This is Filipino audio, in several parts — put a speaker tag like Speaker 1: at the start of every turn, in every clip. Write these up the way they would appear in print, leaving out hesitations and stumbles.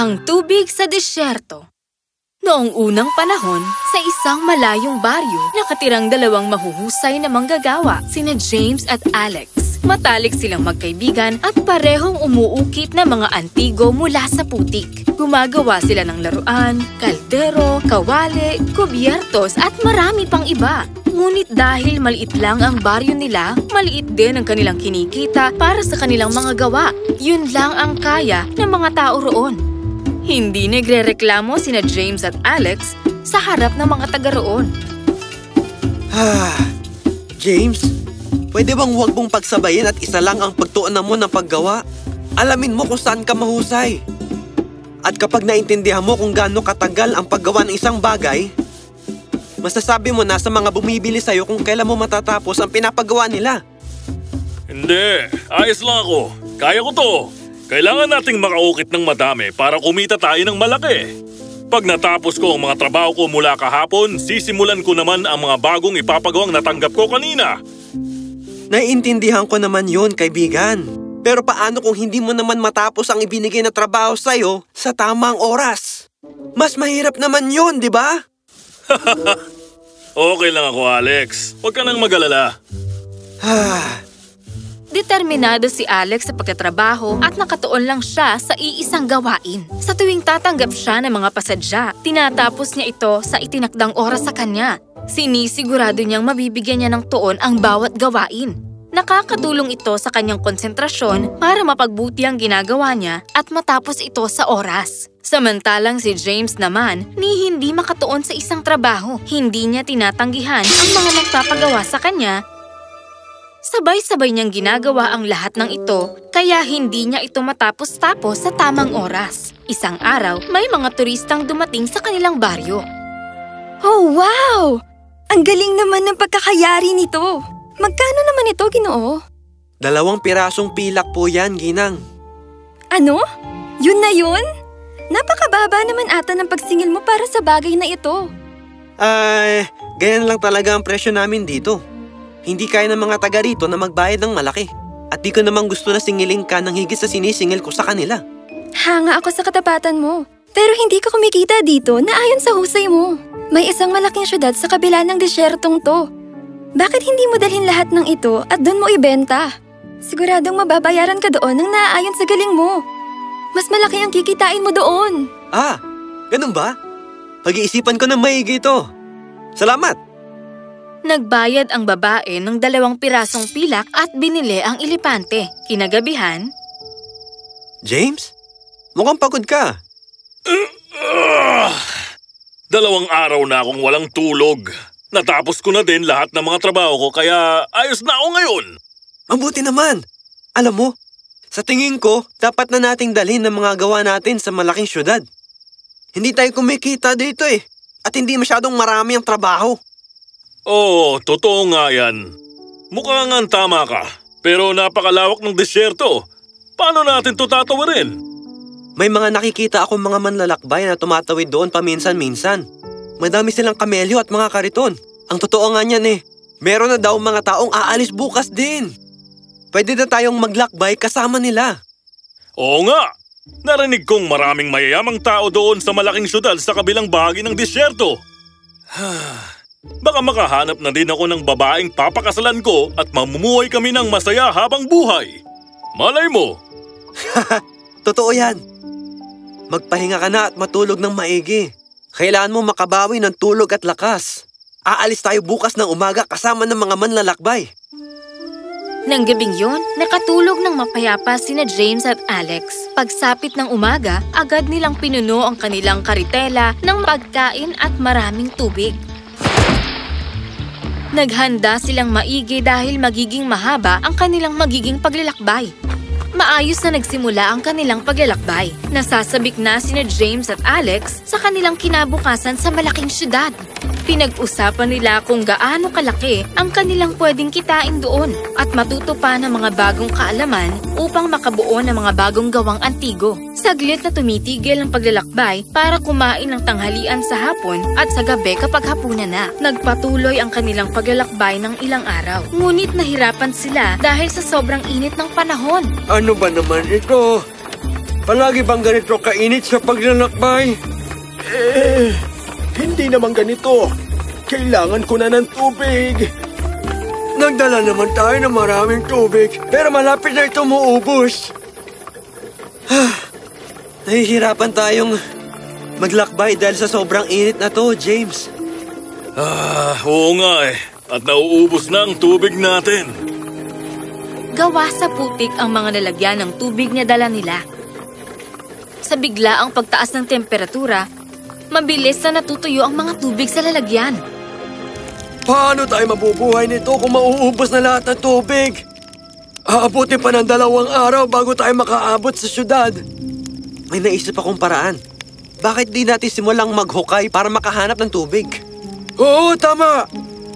Speaker 1: Ang tubig sa disyerto. Noong unang panahon, sa isang malayong baryo, nakatirang dalawang mahuhusay na manggagawa, sina James at Alex. Matalik silang magkaibigan at parehong umuukit na mga antigo mula sa putik. Gumagawa sila ng laruan, kaldero, kawali, kubyertos at marami pang iba. Ngunit dahil maliit lang ang baryo nila, maliit din ang kanilang kinikita para sa kanilang mga gawa. Yun lang ang kaya ng mga tao roon. Hindi nagrereklamo sina James at Alex sa harap ng mga taga roon.
Speaker 2: James, pwede bang huwag mong pagsabayin at isa lang ang pagtuunan mo ng paggawa? Alamin mo kung saan ka mahusay. At kapag naintindihan mo kung gaano katagal ang paggawa ng isang bagay, masasabi mo na sa mga bumibili sa'yo kung kailan mo matatapos ang pinapagawa nila.
Speaker 3: Hindi, ayos lang ako. Kaya ko to. Kailangan nating makaukit ng madami para kumita tayo ng malaki. Pag natapos ko ang mga trabaho ko mula kahapon, sisimulan ko naman ang mga bagong ipapagawang natanggap ko kanina.
Speaker 2: Naiintindihan ko naman yun, kaibigan. Pero paano kung hindi mo naman matapos ang ibinigay na trabaho sa'yo sa tamang oras? Mas mahirap naman yun, di ba?
Speaker 3: Okay lang ako, Alex. Huwag ka nang mag-alala.
Speaker 1: Determinado si Alex sa pagtatrabaho at nakatuon lang siya sa iisang gawain. Sa tuwing tatanggap siya ng mga pasadya, tinatapos niya ito sa itinakdang oras sa kanya. Sinisigurado niyang mabibigyan niya ng tuon ang bawat gawain. Nakakatulong ito sa kanyang konsentrasyon para mapagbuti ang ginagawa niya at matapos ito sa oras. Samantalang si James naman, ni hindi makatuon sa isang trabaho. Hindi niya tinatanggihan ang mga nagpapagawa sa kanya. Sabay-sabay niyang ginagawa ang lahat ng ito, kaya hindi niya ito matapos-tapos sa tamang oras. Isang araw, may mga turistang dumating sa kanilang baryo.
Speaker 4: Oh, wow! Ang galing naman ng pagkakayari nito. Magkano naman ito, Ginoo?
Speaker 2: 2 pirasong pilak po yan, Ginang.
Speaker 4: Ano? Yun na yun? Napakababa naman ata ng pagsingil mo para sa bagay na ito.
Speaker 2: Ganyan lang talaga ang presyo namin dito. Hindi kaya ng mga taga rito na magbayad ng malaki. At di ko namang gusto na singiling ka ng higit sa sinisingil ko sa kanila.
Speaker 4: Hanga ako sa katapatan mo. Pero hindi ka kumikita dito na ayon sa husay mo. May isang malaking syudad sa kabila ng disyertong to. Bakit hindi mo dalhin lahat ng ito at doon mo ibenta? Siguradong mababayaran ka doon ng naaayon sa galing mo. Mas malaki ang kikitain mo doon.
Speaker 2: Ganun ba? Pag-iisipan ko na maigi ito. Salamat!
Speaker 1: Nagbayad ang babae ng 2 pirasong pilak at binili ang elepante. Kinagabihan,
Speaker 2: James, mukhang pagod ka.
Speaker 3: 2 araw na akong walang tulog. Natapos ko na din lahat ng mga trabaho ko kaya ayos na ako ngayon.
Speaker 2: Mabuti naman. Alam mo, sa tingin ko, dapat na nating dalhin ang mga gawa natin sa malaking syudad. Hindi tayo kumikita dito at hindi masyadong marami ang trabaho.
Speaker 3: Oo, totoo nga yan. Mukhang nga tama ka, pero napakalawak ng disyerto. Paano natin ito tatawarin?
Speaker 2: May mga nakikita akong mga manlalakbay na tumatawid doon paminsan-minsan. Madami silang kamelyo at mga kariton. Ang totoo nga niyan meron na daw mga taong aalis bukas din. Pwede na tayong maglakbay kasama nila.
Speaker 3: Oo nga. Narinig kong maraming mayayamang tao doon sa malaking syudad sa kabilang bahagi ng disyerto. Baka makahanap na din ako ng babaeng papakasalan ko at mamumuhay kami ng masaya habang buhay. Malay mo!
Speaker 2: Totoo yan. Magpahinga ka na at matulog ng maigi. Kailangan mo makabawi ng tulog at lakas. Aalis tayo bukas ng umaga kasama ng mga manlalakbay.
Speaker 1: Nang gabing yun, nakatulog ng mapayapa sina James at Alex. Pagsapit ng umaga, agad nilang pinuno ang kanilang karitela ng pagkain at maraming tubig. Naghanda silang maigi dahil magiging mahaba ang kanilang magiging paglalakbay. Maayos na nagsimula ang kanilang paglalakbay. Nasasabik na sina James at Alex sa kanilang kinabukasan sa malaking syudad. Pinag-usapan nila kung gaano kalaki ang kanilang pwedeng kitain doon at matuto pa ng mga bagong kaalaman upang makabuo ng mga bagong gawang antigo. Saglit na tumitigil ang paglalakbay para kumain ng tanghalian sa hapon at sa gabi kapag hapunan na. Nagpatuloy ang kanilang paglalakbay ng ilang araw. Ngunit nahirapan sila dahil sa sobrang init ng panahon.
Speaker 2: Ano ba naman ito? Palagi bang ganito kainit sa paglalakbay?
Speaker 5: Hindi naman ganito. Kailangan ko na ng tubig.
Speaker 2: Nagdala naman tayo ng maraming tubig, pero malapit na ito maubos. Nahihirapan tayong maglakbay dahil sa sobrang init na to, James.
Speaker 3: Oo nga eh. At nauubos na ang tubig natin.
Speaker 1: Gawa sa putik ang mga lalagyan ng tubig na dala nila. Sa biglaang pagtaas ng temperatura, mabilis na natutuyo ang mga tubig sa lalagyan.
Speaker 2: Paano tayo mabubuhay nito kung mauubos na lahat ng tubig? Aabutin pa ng 2 araw bago tayo makaabot sa syudad. May naisip akong paraan. Bakit di natin simulang maghukay para makahanap ng tubig? Oo, tama!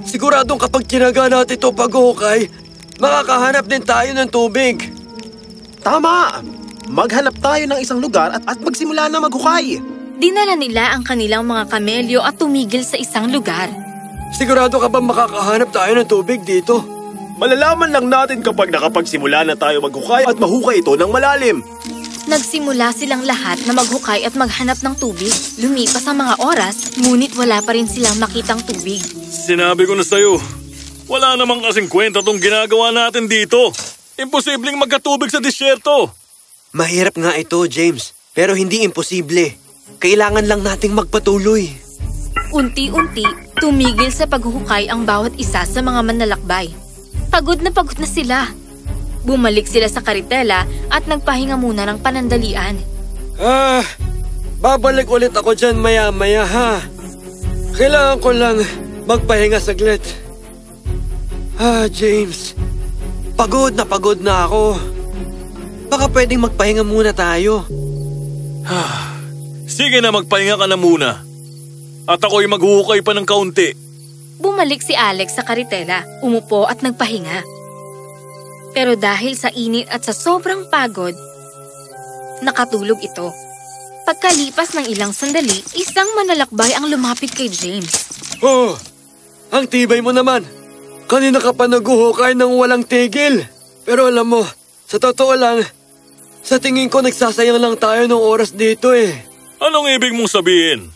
Speaker 2: Siguradong kapag tinaga natin ito paghuhukay, makakahanap din tayo ng tubig.
Speaker 5: Tama! Maghanap tayo ng isang lugar at magsimula na maghukay.
Speaker 1: Dinala nila ang kanilang mga kamelyo at tumigil sa isang lugar.
Speaker 2: Sigurado ka ba makakahanap tayo ng tubig dito?
Speaker 5: Malalaman lang natin kapag nakapagsimula na tayo maghukay at mahukay ito ng malalim.
Speaker 1: Nagsimula silang lahat na maghukay at maghanap ng tubig. Lumipas ang mga oras, ngunit wala pa rin silang makitang tubig.
Speaker 3: Sinabi ko na sa'yo, wala namang kasing kwenta tong ginagawa natin dito. Imposibleng magkatubig sa disyerto.
Speaker 2: Mahirap nga ito, James. Pero hindi imposible. Kailangan lang nating magpatuloy.
Speaker 1: Unti-unti, tumigil sa paghuhukay ang bawat isa sa mga manlalakbay. Pagod na sila. Bumalik sila sa karitela at nagpahinga muna ng panandalian.
Speaker 2: Babalik ulit ako dyan maya-maya, ha? Kailangan ko lang magpahinga saglit. James. Pagod na ako. Baka pwedeng magpahinga muna tayo.
Speaker 3: Sige na, magpahinga ka na muna. At ako'y maghuhukay pa ng kaunti.
Speaker 1: Bumalik si Alex sa karitela, umupo at nagpahinga. Pero dahil sa init at sa sobrang pagod, nakatulog ito. Pagkalipas ng ilang sandali, isang manlalakbay ang lumapit kay James.
Speaker 2: Oh, ang tibay mo naman. Kanina ka pa naghuhukay ng walang tigil. Pero alam mo, sa totoo lang, sa tingin ko nagsasayang lang tayo ng oras dito eh.
Speaker 3: Anong ibig mong sabihin?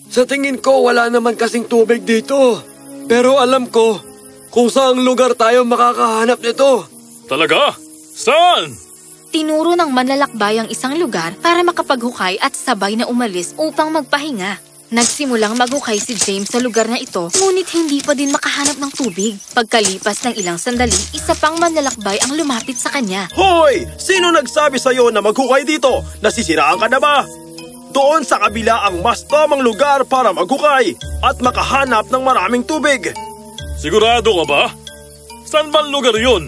Speaker 2: Sa tingin ko wala naman kasing tubig dito. Pero alam ko kung saang lugar tayo makakahanap nito.
Speaker 3: Talaga? Saan?
Speaker 1: Tinuro ng manlalakbay ang isang lugar para makapaghukay at sabay na umalis upang magpahinga. Nagsimulang maghukay si James sa lugar na ito, ngunit hindi pa din makahanap ng tubig. Pagkalipas ng ilang sandali, isa pang manlalakbay ang lumapit sa kanya.
Speaker 5: Hoy! Sino nagsabi sa'yo na maghukay dito? Nasisiraan ka na ba? Doon sa kabila ang mas tamang lugar para maghukay at makahanap ng maraming tubig.
Speaker 3: Sigurado ka ba? Saan ba ang lugar yun?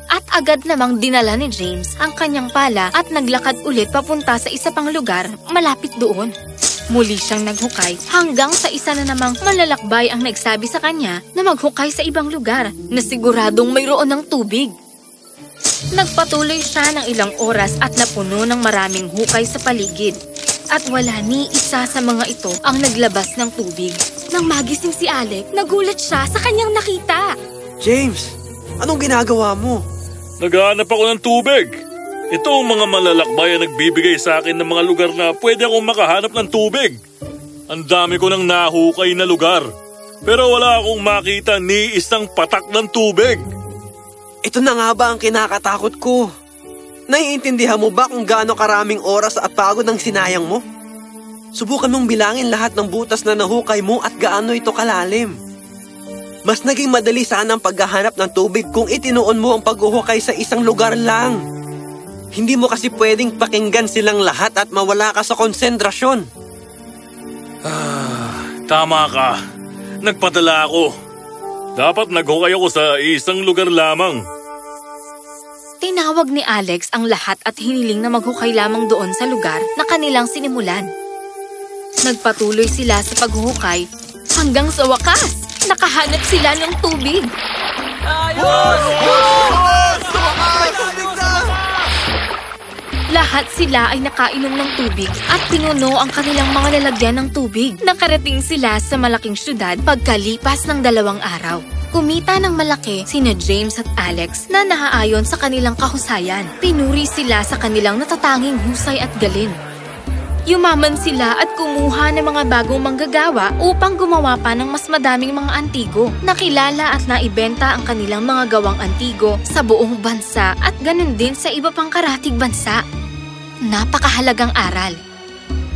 Speaker 1: At agad namang dinala ni James ang kanyang pala at naglakad ulit papunta sa isa pang lugar malapit doon. Muli siyang naghukay hanggang sa isa na namang manlalakbay ang nagsabi sa kanya na maghukay sa ibang lugar na siguradong mayroon ng tubig. Nagpatuloy siya ng ilang oras at napuno ng maraming hukay sa paligid. At wala ni isa sa mga ito ang naglabas ng tubig. Nang magising si Alex, nagulat siya sa kanyang nakita.
Speaker 2: James, anong ginagawa mo?
Speaker 3: Naghahanap ako ng tubig. Ito ang mga malalakbay ang nagbibigay sa akin ng mga lugar na pwede akong makahanap ng tubig. Ang dami ko nang nahukay na lugar. Pero wala akong makita ni isang patak ng tubig.
Speaker 2: Ito na nga ba ang kinakatakot ko? Naiintindihan mo ba kung gaano karaming oras at pagod ang sinayang mo? Subukan mong bilangin lahat ng butas na nahukay mo at gaano ito kalalim. Mas naging madali sana ang paghahanap ng tubig kung itinuon mo ang paghuhukay sa isang lugar lang. Hindi mo kasi pwedeng pakinggan silang lahat at mawala ka sa konsentrasyon.
Speaker 3: Tama ka. Nagpadala ako. Dapat naghukay ako sa isang lugar lamang.
Speaker 1: Tinawag ni Alex ang lahat at hiniling na maghukay lamang doon sa lugar na kanilang sinimulan. Nagpatuloy sila sa paghuhukay hanggang sa wakas, nakahanap sila ng tubig. Lahat sila ay nakainom ng tubig at pinuno ang kanilang mga lalagyan ng tubig. Nakarating sila sa malaking syudad pagkalipas ng 2 araw. Kumita ng malaki sina James at Alex na naaayon sa kanilang kahusayan. Pinuri sila sa kanilang natatanging husay at galing. Yumaman sila at kumuha ng mga bagong manggagawa upang gumawa pa ng mas madaming mga antigo. Nakilala at naibenta ang kanilang mga gawang antigo sa buong bansa at ganun din sa iba pang karatig bansa. Napakahalagang aral.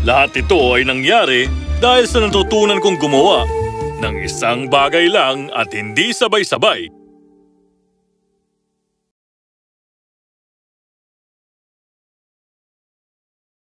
Speaker 3: Lahat ito ay nangyari dahil sa natutunan kong gumawa ng isang bagay lang at hindi sabay-sabay.